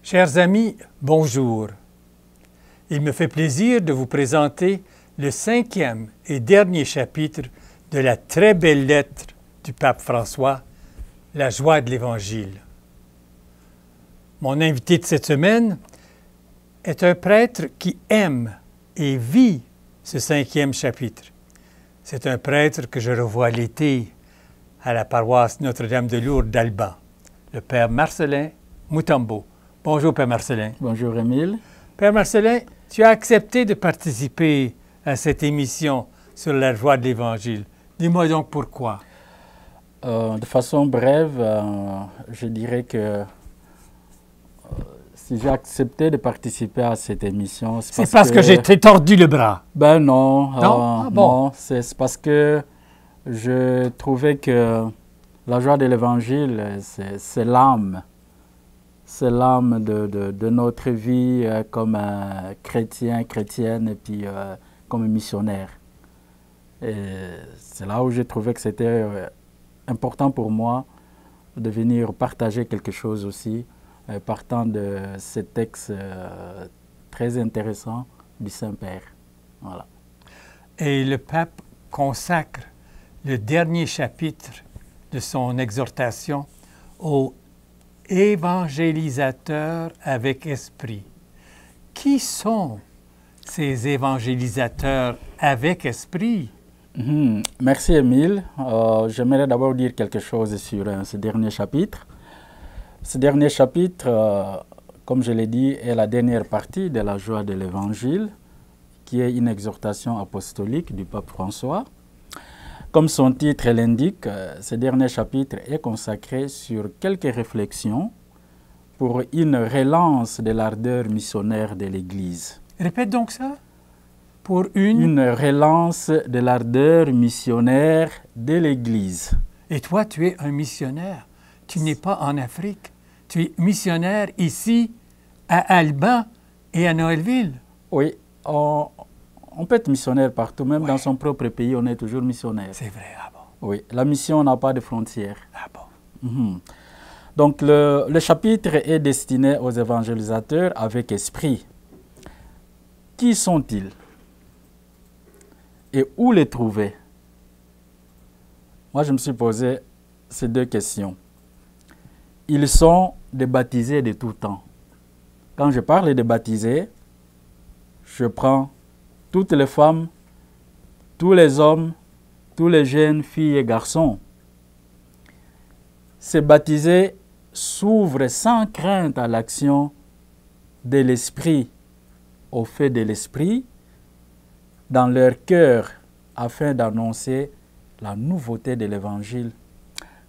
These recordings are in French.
Chers amis, bonjour. Il me fait plaisir de vous présenter le 5e et dernier chapitre de la très belle lettre du pape François, La joie de l'Évangile. Mon invité de cette semaine est un prêtre qui aime et vit ce 5e chapitre. C'est un prêtre que je revois l'été à la paroisse Notre-Dame de Lourdes d'Alban, le père Marcelin Moutambo. Bonjour, Père Marcelin. Bonjour, Émile. Père Marcelin, tu as accepté de participer à cette émission sur la joie de l'Évangile. Dis-moi donc pourquoi. De façon brève, je dirais que si j'ai accepté de participer à cette émission, c'est parce que j'ai tordu le bras. Ben non. Non? Non, c'est parce que je trouvais que la joie de l'Évangile, c'est l'âme. C'est l'âme de notre vie comme chrétien, chrétienne et puis comme missionnaire. Et c'est là où j'ai trouvé que c'était important pour moi de venir partager quelque chose aussi, partant de ces textes très intéressants du Saint-Père. Voilà. Et le pape consacre le dernier chapitre de son exhortation au évangélisateurs avec esprit. Qui sont ces évangélisateurs avec esprit? Merci, Émile. J'aimerais d'abord dire quelque chose sur ce dernier chapitre. Ce dernier chapitre, comme je l'ai dit, est la dernière partie de la joie de l'Évangile, qui est une exhortation apostolique du pape François. Comme son titre l'indique, ce dernier chapitre est consacré sur quelques réflexions pour une relance de l'ardeur missionnaire de l'Église. Répète donc ça. Pour une relance de l'ardeur missionnaire de l'Église. Et toi, tu es un missionnaire. Tu n'es pas en Afrique. Tu es missionnaire ici, à Alban et à Noëlville. Oui, on peut être missionnaire partout, même dans son propre pays, on est toujours missionnaire. C'est vrai, ah bon? Oui, la mission n'a pas de frontières. Ah bon? Donc, le chapitre est destiné aux évangélisateurs avec esprit. Qui sont-ils? Et où les trouver? Moi, je me suis posé ces deux questions. Ils sont des baptisés de tout temps. Quand je parle de baptisés, je prends toutes les femmes, tous les hommes, tous les jeunes filles et garçons. Ces baptisés s'ouvrent sans crainte à l'action de l'Esprit, au fait de l'Esprit, dans leur cœur, afin d'annoncer la nouveauté de l'Évangile.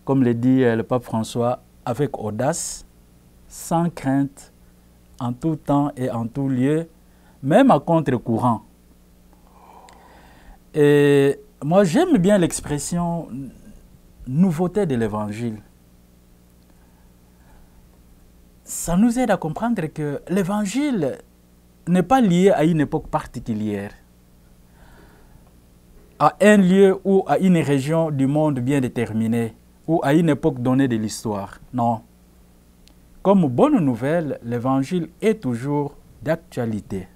Comme le dit le pape François, avec audace, sans crainte, en tout temps et en tout lieu, même à contre-courant. Et moi, j'aime bien l'expression « nouveauté de l'Évangile ». Ça nous aide à comprendre que l'Évangile n'est pas lié à une époque particulière, à un lieu ou à une région du monde bien déterminée, ou à une époque donnée de l'histoire. Non. Comme bonne nouvelle, l'Évangile est toujours d'actualité.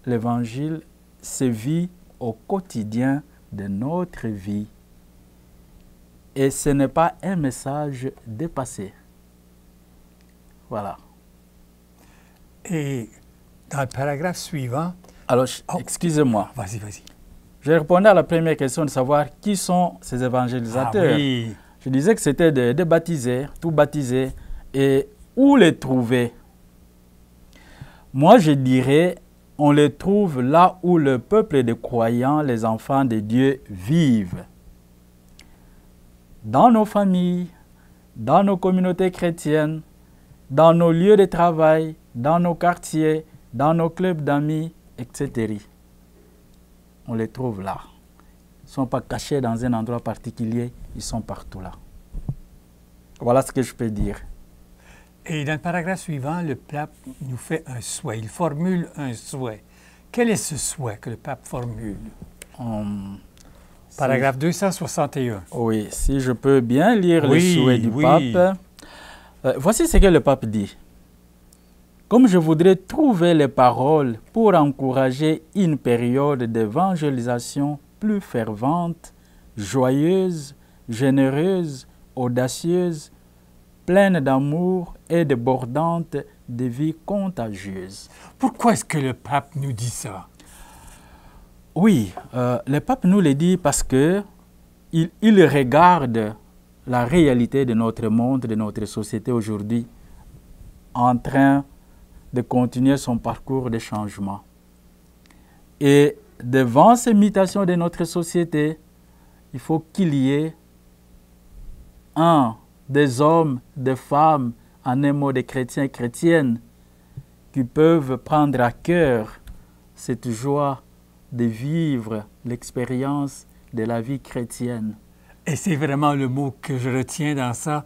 L'Évangile se vit au quotidien de notre vie. Et ce n'est pas un message dépassé. Voilà. Et dans le paragraphe suivant... Alors, excusez-moi. Vas-y, vas-y. Je répondais à la première question de savoir qui sont ces évangélisateurs. Ah oui. Je disais que c'était des baptisés, tout baptisés. Et où les trouver? Moi, je dirais, on les trouve là où le peuple des croyants, les enfants de Dieu, vivent. Dans nos familles, dans nos communautés chrétiennes, dans nos lieux de travail, dans nos quartiers, dans nos clubs d'amis, etc. On les trouve là. Ils ne sont pas cachés dans un endroit particulier, ils sont partout là. Voilà ce que je peux dire. Et dans le paragraphe suivant, le pape nous fait un souhait. Il formule un souhait. Quel est ce souhait que le pape formule? Paragraphe 261. Oui, si je peux bien lire le souhait du pape. Voici ce que le pape dit. comme je voudrais trouver les paroles pour encourager une période d'évangélisation plus fervente, joyeuse, généreuse, audacieuse, pleine d'amour et débordante de vie contagieuse. Pourquoi est-ce que le pape nous dit ça? Oui, le pape nous le dit parce que il regarde la réalité de notre monde, de notre société aujourd'hui, en train de continuer son parcours de changement. Et devant ces mutations de notre société, il faut qu'il y ait des hommes, des femmes, en un mot des chrétiens et chrétiennes, qui peuvent prendre à cœur cette joie de vivre l'expérience de la vie chrétienne. Et c'est vraiment le mot que je retiens dans ça,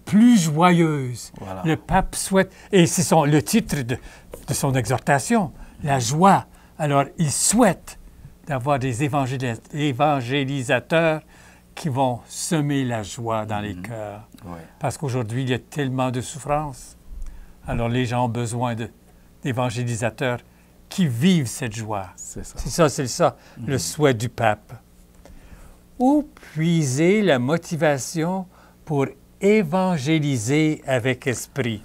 plus joyeuse. Voilà. Le pape souhaite, et c'est le titre de son exhortation, la joie. Alors, il souhaite d'avoir des évangélisateurs qui vont semer la joie dans les cœurs. Ouais. Parce qu'aujourd'hui, il y a tellement de souffrance. Alors, les gens ont besoin d'évangélisateurs qui vivent cette joie. C'est ça. C'est ça, le souhait du pape. Où puiser la motivation pour évangéliser avec esprit?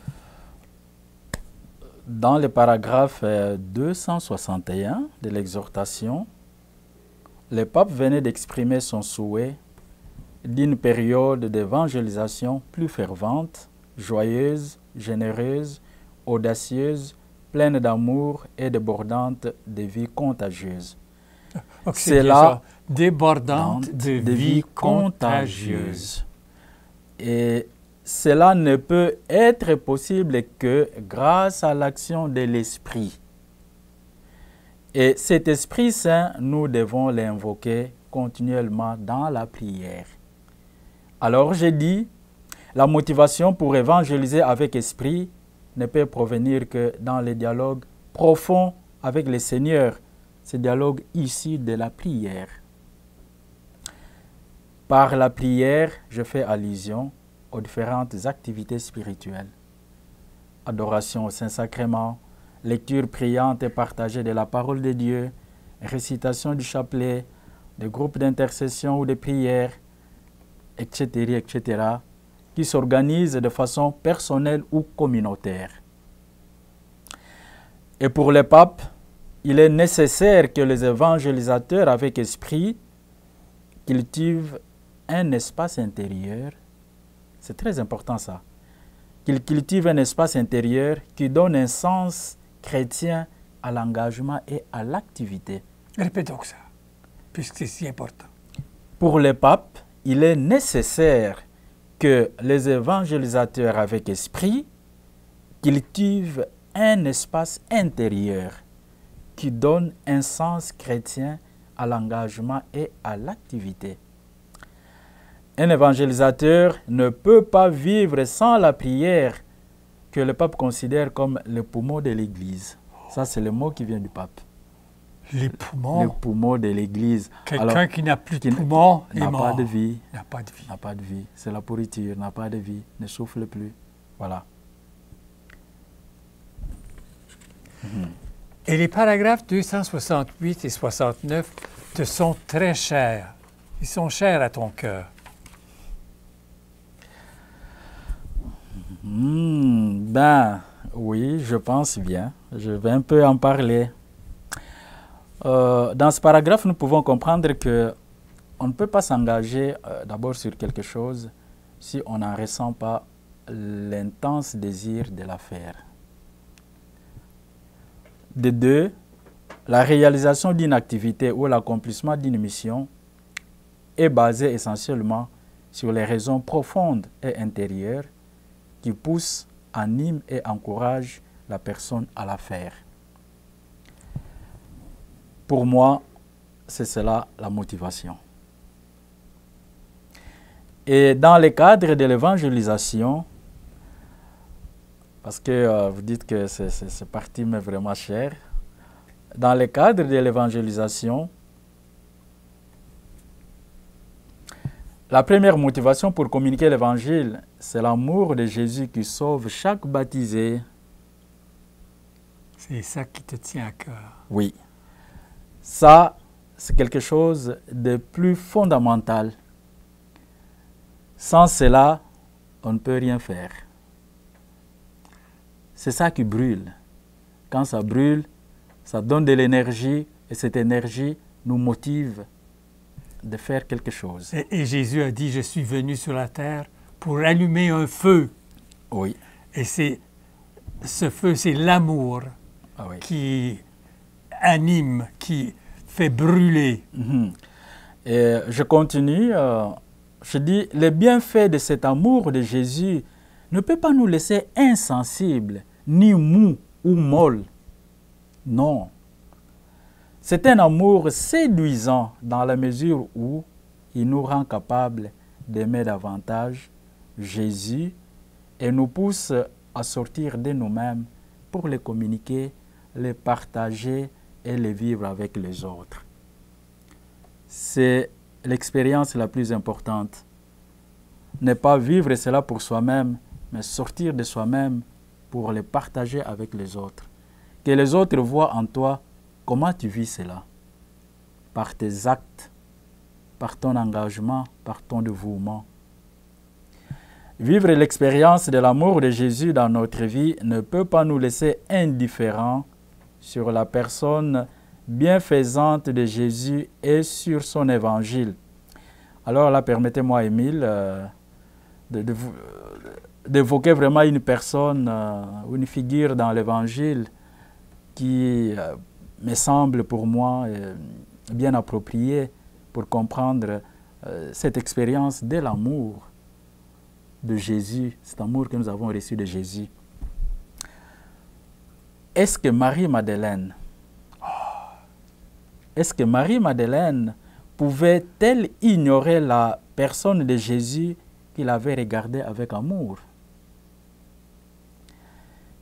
Dans le paragraphe 261 de l'exhortation, le pape venait d'exprimer son souhait d'une période d'évangélisation plus fervente, joyeuse, généreuse, audacieuse, pleine d'amour et débordante de vie contagieuse. Okay, c'est là débordante de vie contagieuse. Et cela ne peut être possible que grâce à l'action de l'Esprit. Et cet Esprit Saint, nous devons l'invoquer continuellement dans la prière. Alors j'ai dit, la motivation pour évangéliser avec esprit ne peut provenir que dans les dialogues profonds avec le Seigneur, ce dialogue issu de la prière. Par la prière, je fais allusion aux différentes activités spirituelles. Adoration au Saint-Sacrement, lecture priante et partagée de la parole de Dieu, récitation du chapelet, des groupes d'intercession ou de prière, etc., etc., qui s'organisent de façon personnelle ou communautaire. Et pour les papes, il est nécessaire que les évangélisateurs avec esprit cultivent un espace intérieur. C'est très important ça. Qu'ils cultivent un espace intérieur qui donne un sens chrétien à l'engagement et à l'activité. Répétons ça, puisque c'est si important. Pour les papes, il est nécessaire que les évangélisateurs avec esprit cultivent un espace intérieur qui donne un sens chrétien à l'engagement et à l'activité. Un évangélisateur ne peut pas vivre sans la prière que le pape considère comme le poumon de l'Église. Ça, c'est le mot qui vient du pape. Les poumons? Le poumon de l'Église. Quelqu'un qui n'a plus de poumons est n'a mort. pas de vie. N'a pas de vie. N'a pas de vie. C'est la pourriture, n'a pas de vie, ne souffle plus. Voilà. Et les paragraphes 268 et 69 te sont très chers. Ils sont chers à ton cœur. Ben, oui, je pense bien. Je vais un peu en parler. Dans ce paragraphe, nous pouvons comprendre que on ne peut pas s'engager d'abord sur quelque chose si on n'en ressent pas l'intense désir de la faire. De deux, la réalisation d'une activité ou l'accomplissement d'une mission est basé essentiellement sur les raisons profondes et intérieures qui poussent, animent et encouragent la personne à la faire. Pour moi, c'est cela la motivation. Et dans le cadre de l'évangélisation, parce que vous dites que cette partie m'est vraiment chère, dans le cadre de l'évangélisation, la première motivation pour communiquer l'évangile, c'est l'amour de Jésus qui sauve chaque baptisé. C'est ça qui te tient à cœur. Oui. Ça, c'est quelque chose de plus fondamental. Sans cela, on ne peut rien faire. C'est ça qui brûle. Quand ça brûle, ça donne de l'énergie et cette énergie nous motive de faire quelque chose. Et Jésus a dit, je suis venu sur la terre pour allumer un feu. Oui. Et ce feu, c'est l'amour Oui. qui anime, qui fait brûler. Et je continue, je dis, le bienfait de cet amour de Jésus ne peut pas nous laisser insensibles, ni mous ou molles. Non. C'est un amour séduisant dans la mesure où il nous rend capables d'aimer davantage Jésus et nous pousse à sortir de nous-mêmes pour les communiquer, les partager et les vivre avec les autres. C'est l'expérience la plus importante. Ne pas vivre cela pour soi-même, mais sortir de soi-même pour les partager avec les autres. Que les autres voient en toi comment tu vis cela. Par tes actes, par ton engagement, par ton dévouement. Vivre l'expérience de l'amour de Jésus dans notre vie ne peut pas nous laisser indifférents sur la personne bienfaisante de Jésus et sur son évangile. Alors là, permettez-moi, Émile, d'évoquer vraiment une personne, une figure dans l'évangile qui me semble pour moi bien appropriée pour comprendre cette expérience de l'amour de Jésus, cet amour que nous avons reçu de Jésus. Est-ce que Marie-Madeleine pouvait-elle ignorer la personne de Jésus qu'il avait regardée avec amour?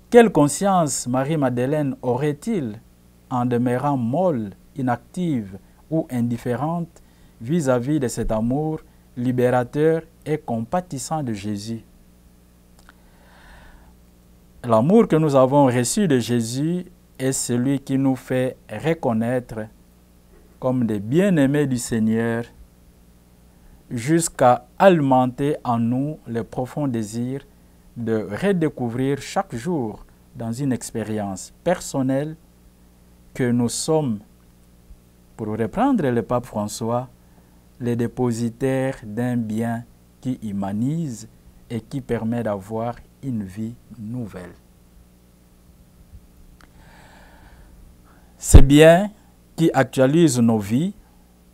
Quelle conscience Marie-Madeleine aurait-il en demeurant molle, inactive ou indifférente vis-à-vis de cet amour libérateur et compatissant de Jésus? L'amour que nous avons reçu de Jésus est celui qui nous fait reconnaître comme des bien-aimés du Seigneur jusqu'à alimenter en nous le profond désir de redécouvrir chaque jour dans une expérience personnelle que nous sommes, pour reprendre le pape François, les dépositaires d'un bien qui humanise et qui permet d'avoir une vie nouvelle. Ces biens qui actualisent nos vies,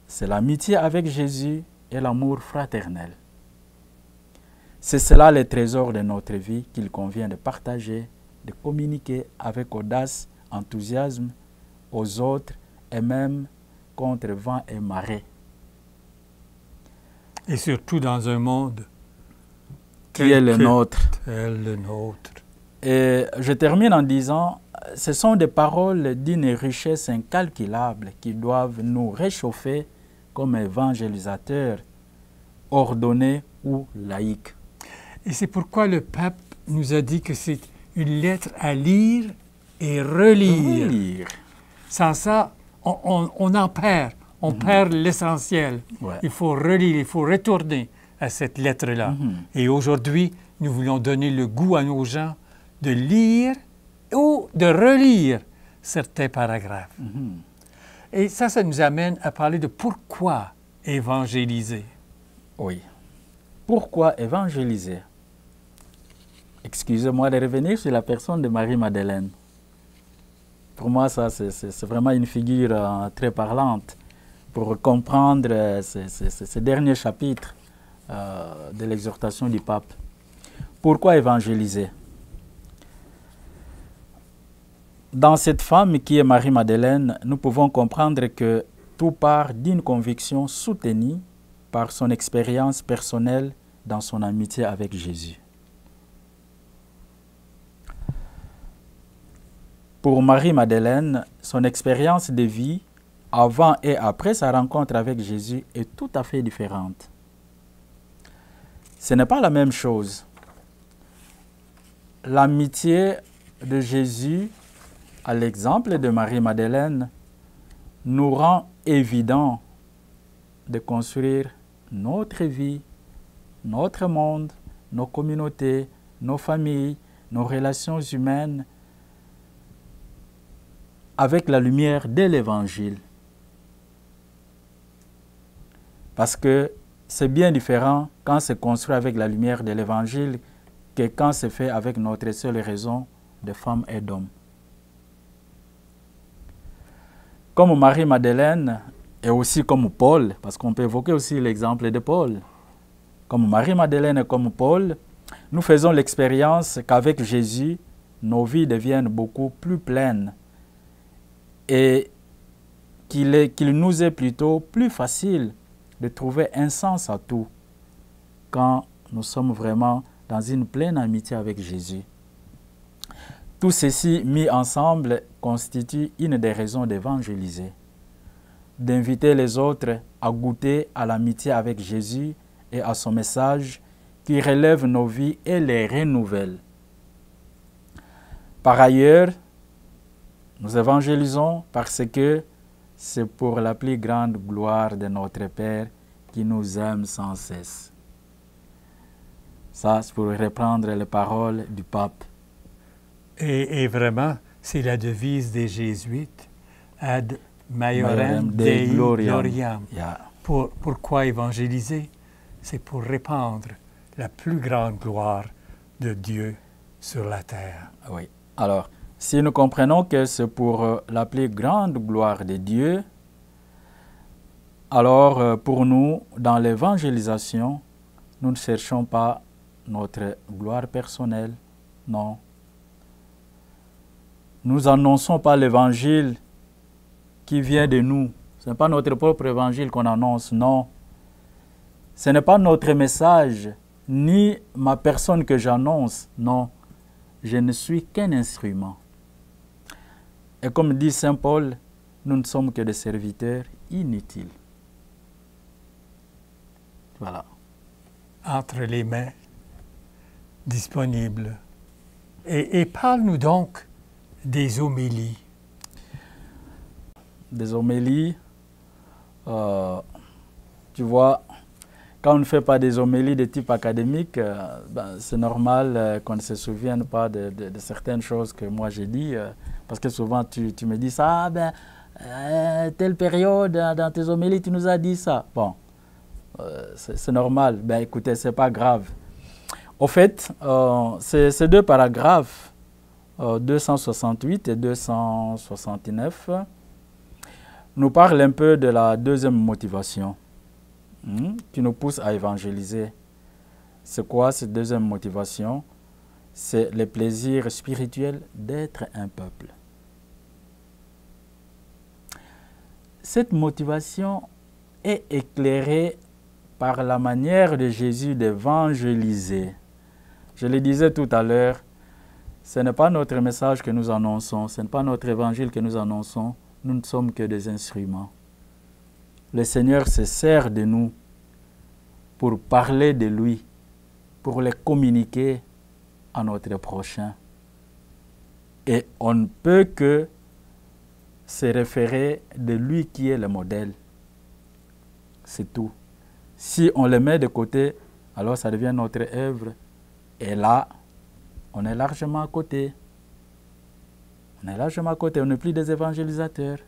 c'est l'amitié avec Jésus et l'amour fraternel. C'est cela le trésor de notre vie qu'il convient de partager, de communiquer avec audace, enthousiasme aux autres et même contre vent et marée. Et surtout dans un monde qui est le nôtre. Et je termine en disant, ce sont des paroles d'une richesse incalculable qui doivent nous réchauffer comme évangélisateurs, ordonnés ou laïcs. Et c'est pourquoi le pape nous a dit que c'est une lettre à lire et relire. Sans ça, on en perd. On perd l'essentiel. Ouais. Il faut relire, il faut retourner à cette lettre-là. Et aujourd'hui, nous voulons donner le goût à nos gens de lire ou de relire certains paragraphes. Et ça nous amène à parler de pourquoi évangéliser. Oui. Pourquoi évangéliser? Excusez-moi de revenir sur la personne de Marie-Madeleine. Pour moi, ça, c'est vraiment une figure très parlante pour comprendre ce dernier chapitre de l'exhortation du pape. Pourquoi évangéliser? Dans cette femme qui est Marie-Madeleine, nous pouvons comprendre que tout part d'une conviction soutenue par son expérience personnelle dans son amitié avec Jésus. Pour Marie-Madeleine, son expérience de vie avant et après sa rencontre avec Jésus est tout à fait différente. Ce n'est pas la même chose. L'amitié de Jésus à l'exemple de Marie-Madeleine, nous rend évident de construire notre vie, notre monde, nos communautés, nos familles, nos relations humaines avec la lumière de l'Évangile. Parce que c'est bien différent quand c'est construit avec la lumière de l'Évangile que quand c'est fait avec notre seule raison de femmes et d'hommes. Comme Marie-Madeleine et aussi comme Paul, parce qu'on peut évoquer aussi l'exemple de Paul. Comme Marie-Madeleine et comme Paul, nous faisons l'expérience qu'avec Jésus, nos vies deviennent beaucoup plus pleines et qu'il nous est plutôt plus facile de trouver un sens à tout quand nous sommes vraiment dans une pleine amitié avec Jésus. Tout ceci mis ensemble constitue une des raisons d'évangéliser, d'inviter les autres à goûter à l'amitié avec Jésus et à son message qui relève nos vies et les renouvelle. Par ailleurs, nous évangélisons parce que c'est pour la plus grande gloire de notre Père qui nous aime sans cesse. Ça, c'est pour reprendre les paroles du pape. Et vraiment, c'est la devise des jésuites, Ad Maiorem Dei Gloriam. Yeah. Pourquoi évangéliser? C'est pour répandre la plus grande gloire de Dieu sur la terre. Oui. Alors, si nous comprenons que c'est pour la plus grande gloire de Dieu, alors pour nous, dans l'évangélisation, nous ne cherchons pas notre gloire personnelle, non. Nous annonçons pas l'évangile qui vient de nous. Ce n'est pas notre propre évangile qu'on annonce, non. Ce n'est pas notre message, ni ma personne que j'annonce, non. Je ne suis qu'un instrument. Et comme dit Saint Paul, nous ne sommes que des serviteurs inutiles. Voilà. Entre les mains, disponibles. Et parle-nous donc des homélies. Des homélies, tu vois, quand on ne fait pas des homélies de type académique, c'est normal qu'on ne se souvienne pas de certaines choses que moi j'ai dit, parce que souvent tu me dis ça, telle période, dans tes homélies, tu nous as dit ça. Bon, c'est normal, écoutez, c'est pas grave. Au fait, ces deux paragraphes, 268 et 269, nous parlent un peu de la deuxième motivation qui nous pousse à évangéliser. C'est quoi cette deuxième motivation? C'est le plaisir spirituel d'être un peuple. Cette motivation est éclairée par la manière de Jésus d'évangéliser. Je le disais tout à l'heure, ce n'est pas notre message que nous annonçons, ce n'est pas notre évangile que nous annonçons, nous ne sommes que des instruments. Le Seigneur se sert de nous pour parler de lui, pour le communiquer à notre prochain. Et on ne peut que se référer de lui qui est le modèle. C'est tout. Si on le met de côté, alors ça devient notre œuvre. Et là, on est largement à côté. On est largement à côté, on n'est plus des évangélisateurs.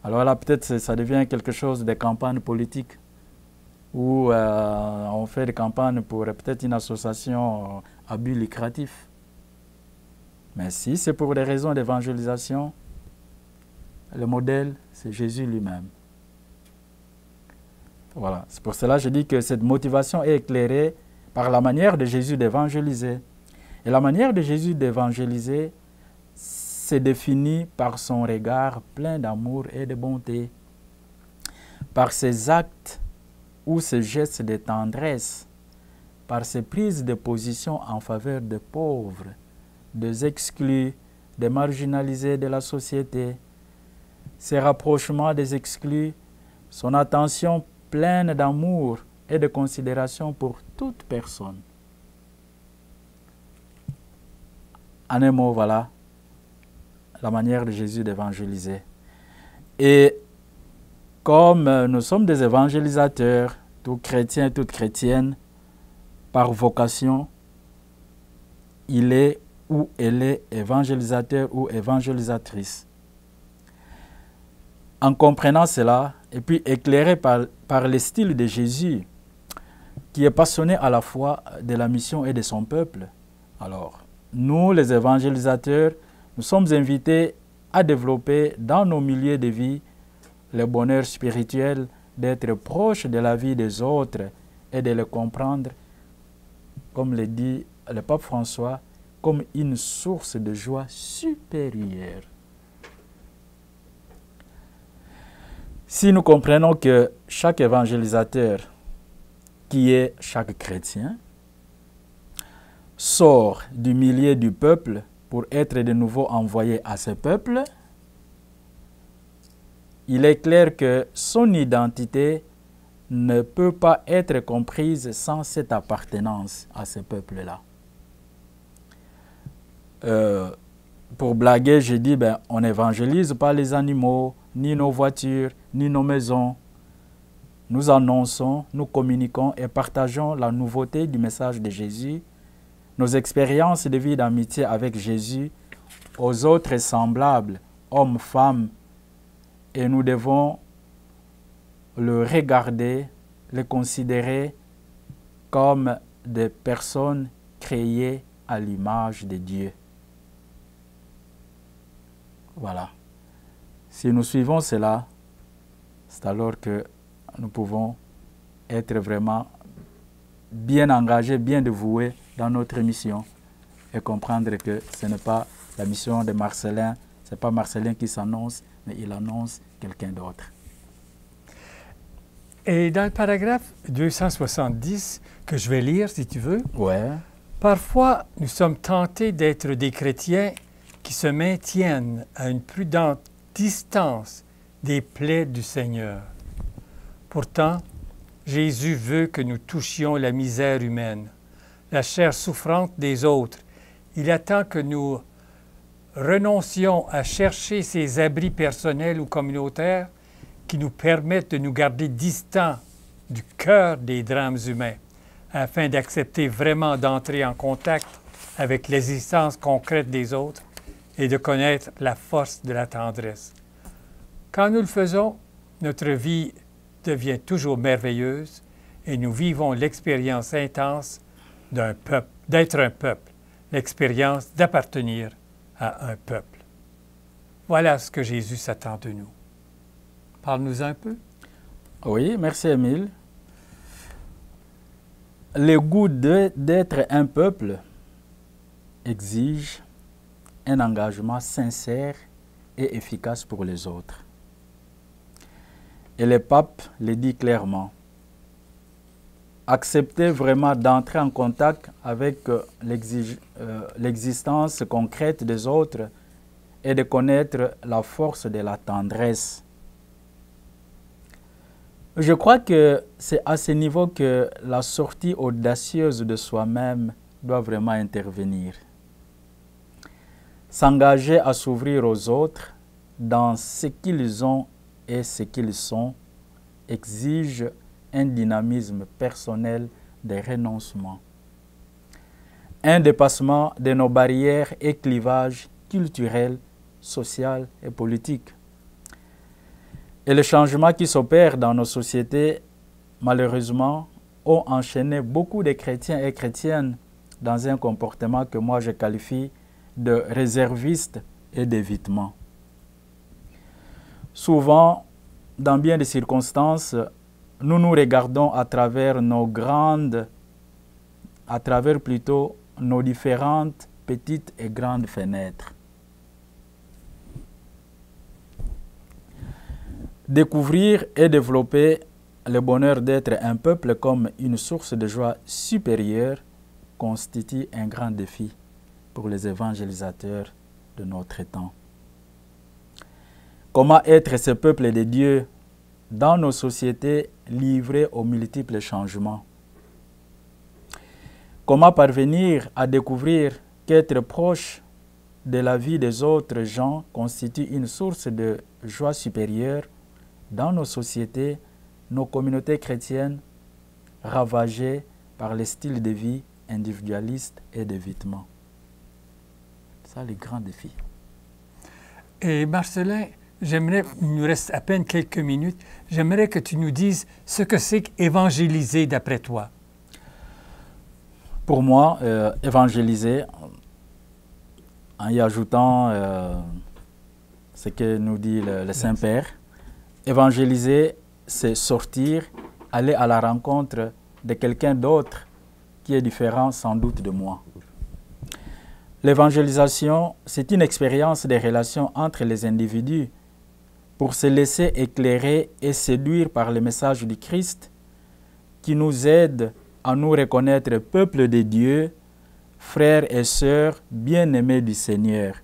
Alors là, peut-être ça devient quelque chose de campagne politique, où on fait des campagnes pour peut-être une association à but lucratif. Mais si c'est pour des raisons d'évangélisation, le modèle, c'est Jésus lui-même. Voilà, c'est pour cela que je dis que cette motivation est éclairée par la manière de Jésus d'évangéliser. Et la manière de Jésus d'évangéliser, c'est défini par son regard plein d'amour et de bonté, par ses actes ou ses gestes de tendresse, par ses prises de position en faveur des pauvres, des exclus, des marginalisés de la société, ses rapprochements des exclus, son attention pleine d'amour et de considération pour toute personne. En un mot, voilà, la manière de Jésus d'évangéliser. Et comme nous sommes des évangélisateurs, tout chrétien, toute chrétienne, par vocation, il est ou elle est évangélisateur ou évangélisatrice. En comprenant cela, et puis éclairé par le style de Jésus, qui est passionné à la fois de la mission et de son peuple, alors, nous, les évangélisateurs, nous sommes invités à développer dans nos milieux de vie le bonheur spirituel d'être proche de la vie des autres et de le comprendre, comme le dit le pape François, comme une source de joie supérieure. Si nous comprenons que chaque évangélisateur, qui est chaque chrétien, sort du milieu du peuple pour être de nouveau envoyé à ce peuple, il est clair que son identité ne peut pas être comprise sans cette appartenance à ce peuple-là. Pour blaguer, je dis, on n'évangélise pas les animaux, ni nos voitures, ni nos maisons. Nous annonçons, nous communiquons et partageons la nouveauté du message de Jésus, nos expériences de vie d'amitié avec Jésus aux autres semblables, hommes, femmes, et nous devons le regarder, le considérer comme des personnes créées à l'image de Dieu. Voilà. Si nous suivons cela, c'est alors que nous pouvons être vraiment bien engagés, bien dévoués dans notre mission et comprendre que ce n'est pas la mission de Marcellin, ce n'est pas Marcellin qui s'annonce, mais il annonce quelqu'un d'autre. Et dans le paragraphe 270, que je vais lire si tu veux, Ouais. parfois nous sommes tentés d'être des chrétiens qui se maintiennent à une prudente distance des plaies du Seigneur. Pourtant, Jésus veut que nous touchions la misère humaine, la chair souffrante des autres. Il attend que nous renoncions à chercher ces abris personnels ou communautaires qui nous permettent de nous garder distants du cœur des drames humains, afin d'accepter vraiment d'entrer en contact avec l'existence concrète des autres et de connaître la force de la tendresse. Quand nous le faisons, notre vie devient toujours merveilleuse et nous vivons l'expérience intense d'un peuple, d'être un peuple, l'expérience d'appartenir à un peuple. Voilà ce que Jésus s'attend de nous. Parle-nous un peu. Oui, merci Émile. Le goût d'être un peuple exige un engagement sincère et efficace pour les autres. Et le pape le dit clairement. Accepter vraiment d'entrer en contact avec l'existence concrète des autres et de connaître la force de la tendresse. Je crois que c'est à ce niveau que la sortie audacieuse de soi-même doit vraiment intervenir. S'engager à s'ouvrir aux autres dans ce qu'ils ont et ce qu'ils sont exige un dynamisme personnel de renoncement, un dépassement de nos barrières et clivages culturels, sociaux et politiques. Et les changements qui s'opèrent dans nos sociétés, malheureusement, ont enchaîné beaucoup de chrétiens et chrétiennes dans un comportement que moi je qualifie de réserviste et d'évitement. Souvent, dans bien des circonstances, nous nous regardons à travers nos différentes petites et grandes fenêtres. Découvrir et développer le bonheur d'être un peuple comme une source de joie supérieure constitue un grand défi pour les évangélisateurs de notre temps. Comment être ce peuple de Dieu dans nos sociétés livrées aux multiples changements? Comment parvenir à découvrir qu'être proche de la vie des autres gens constitue une source de joie supérieure dans nos sociétés, nos communautés chrétiennes ravagées par les styles de vie individualistes et d'évitement. C'est ça le grand défi. Et Marcelin, j'aimerais, il nous reste à peine quelques minutes, j'aimerais que tu nous dises ce que c'est qu'évangéliser d'après toi. Pour moi, évangéliser, en y ajoutant ce que nous dit le Saint-Père, évangéliser, c'est sortir, aller à la rencontre de quelqu'un d'autre qui est différent sans doute de moi. L'évangélisation, c'est une expérience des relations entre les individus pour se laisser éclairer et séduire par le message du Christ qui nous aide à nous reconnaître peuple de Dieu, frères et sœurs bien-aimés du Seigneur.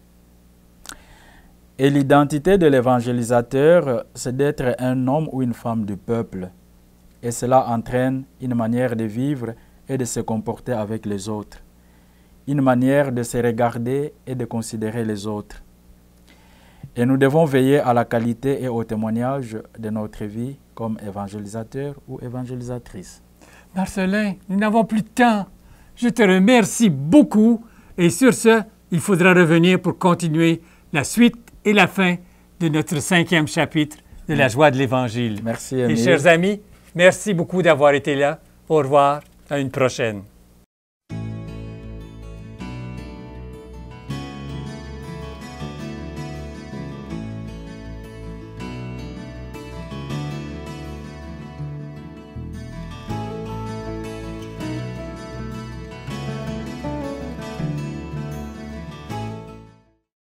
Et l'identité de l'évangélisateur, c'est d'être un homme ou une femme du peuple. Et cela entraîne une manière de vivre et de se comporter avec les autres, une manière de se regarder et de considérer les autres. Et nous devons veiller à la qualité et au témoignage de notre vie comme évangélisateur ou évangélisatrice. Marcelin, nous n'avons plus de temps. Je te remercie beaucoup et sur ce, il faudra revenir pour continuer la suite et la fin de notre 5e chapitre de la joie de l'Évangile. Merci, Et Émile. chers amis, merci beaucoup d'avoir été là. Au revoir, à une prochaine.